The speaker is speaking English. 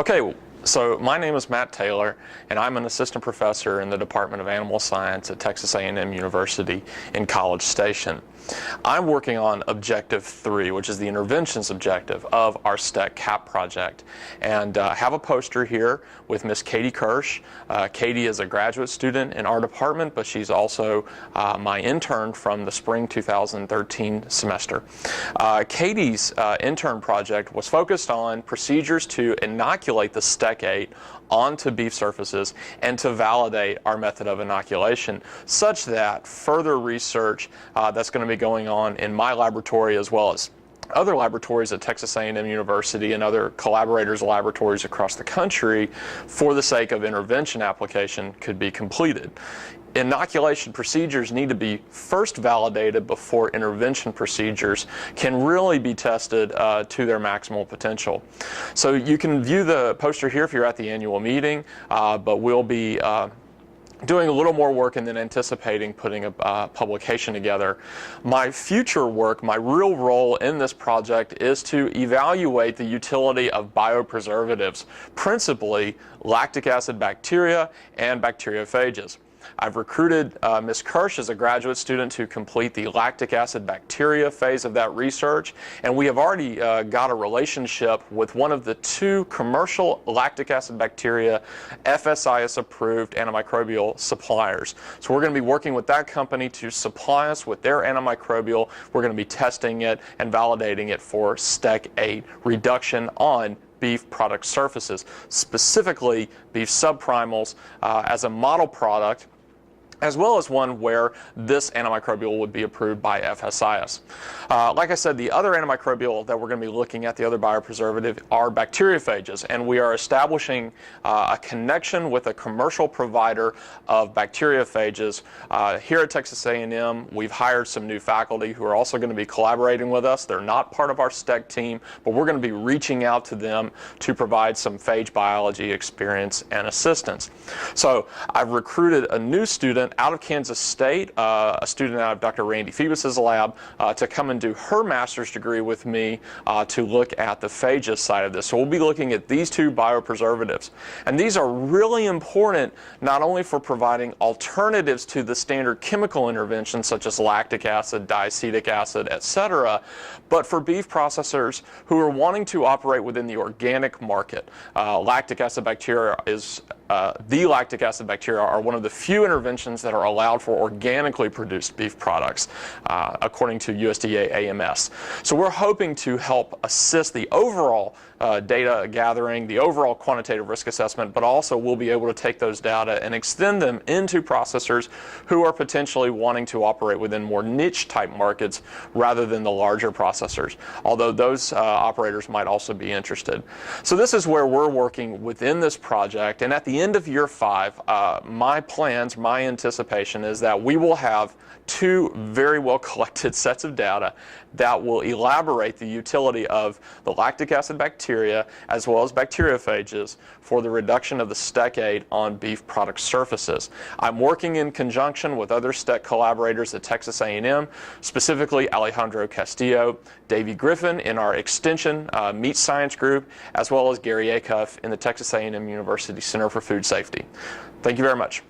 Okay, so my name is Matt Taylor, and I'm an assistant professor in the Department of Animal Science at Texas A&M University in College Station. I'm working on Objective 3, which is the interventions objective of our STEC CAP project. And I have a poster here with Miss Katie Kirsch. Katie is a graduate student in our department, but she's also my intern from the spring 2013 semester. Katie's intern project was focused on procedures to inoculate the STEC-8 onto beef surfaces and to validate our method of inoculation, such that further research that's going to be going on in my laboratory as well as other laboratories at Texas A&M University and other collaborators' laboratories across the country for the sake of intervention application could be completed. Inoculation procedures need to be first validated before intervention procedures can really be tested to their maximal potential. So you can view the poster here if you're at the annual meeting, but we'll be doing a little more work and then anticipating putting a publication together. My future work, my real role in this project is to evaluate the utility of biopreservatives, principally lactic acid bacteria and bacteriophages. I've recruited Ms. Kirsch as a graduate student to complete the lactic acid bacteria phase of that research, and we have already got a relationship with one of the two commercial lactic acid bacteria FSIS approved antimicrobial suppliers. So we're going to be working with that company to supply us with their antimicrobial. We're going to be testing it and validating it for STEC-8 reduction on beef product surfaces, specifically beef subprimals as a model product, as well as one where this antimicrobial would be approved by FSIS. Like I said, the other antimicrobial that we're going to be looking at, the other biopreservative, are bacteriophages, and we are establishing a connection with a commercial provider of bacteriophages. Here at Texas A&M, we've hired some new faculty who are also going to be collaborating with us. They're not part of our STEC team, but we're going to be reaching out to them to provide some phage biology experience and assistance. So I've recruited a new student out of Kansas State, a student out of Dr. Randy Phoebus' lab, to come and do her master's degree with me to look at the phages side of this. So we'll be looking at these two biopreservatives. And these are really important not only for providing alternatives to the standard chemical interventions such as lactic acid, diacetic acid, etc., but for beef processors who are wanting to operate within the organic market. Lactic acid bacteria is the lactic acid bacteria are one of the few interventions that are allowed for organically produced beef products, according to USDA AMS. So we're hoping to help assist the overall data gathering, the overall quantitative risk assessment, but also we'll be able to take those data and extend them into processors who are potentially wanting to operate within more niche type markets rather than the larger processors, although those operators might also be interested. So this is where we're working within this project, and at the end of year 5, my plans, my anticipation is that we will have two very well collected sets of data that will elaborate the utility of the lactic acid bacteria as well as bacteriophages for the reduction of the STEC-8 on beef product surfaces. I'm working in conjunction with other STEC collaborators at Texas A&M, specifically Alejandro Castillo, Davey Griffin in our Extension Meat Science group, as well as Gary Acuff in the Texas A&M University Center for Food Safety. Thank you very much.